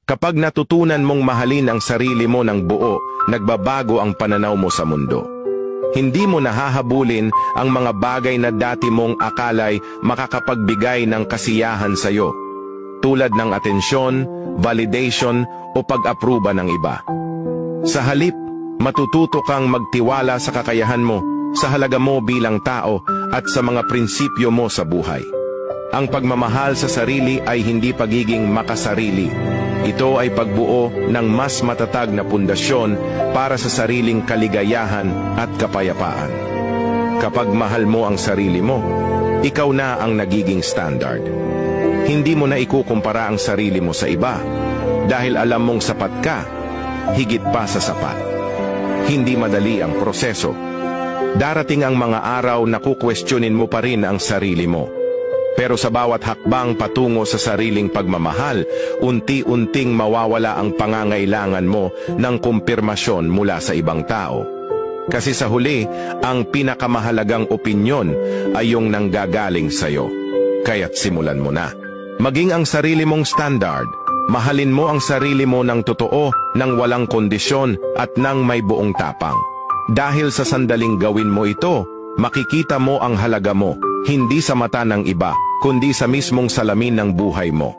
Kapag natutunan mong mahalin ang sarili mo ng buo, nagbabago ang pananaw mo sa mundo. Hindi mo nahahabulin ang mga bagay na dati mong akalay makakapagbigay ng kasiyahan sa iyo, tulad ng atensyon, validation o pag-apruba ng iba. Sa halip, matututo kang magtiwala sa kakayahan mo, sa halaga mo bilang tao at sa mga prinsipyo mo sa buhay. Ang pagmamahal sa sarili ay hindi pagiging makasarili. Ito ay pagbuo ng mas matatag na pundasyon para sa sariling kaligayahan at kapayapaan. Kapag mahal mo ang sarili mo, ikaw na ang nagiging standard. Hindi mo na ikukumpara ang sarili mo sa iba dahil alam mong sapat ka, higit pa sa sapat. Hindi madali ang proseso. Darating ang mga araw na kukwestiyonin mo pa rin ang sarili mo. Pero sa bawat hakbang patungo sa sariling pagmamahal, unti-unting mawawala ang pangangailangan mo ng kumpirmasyon mula sa ibang tao. Kasi sa huli, ang pinakamahalagang opinyon ay yung nanggagaling sa'yo. Kaya't simulan mo na. Maging ang sarili mong standard. Mahalin mo ang sarili mo ng totoo, ng walang kondisyon at ng may buong tapang. Dahil sa sandaling gawin mo ito, makikita mo ang halaga mo, hindi sa mata ng iba, kundi sa mismong salamin ng buhay mo.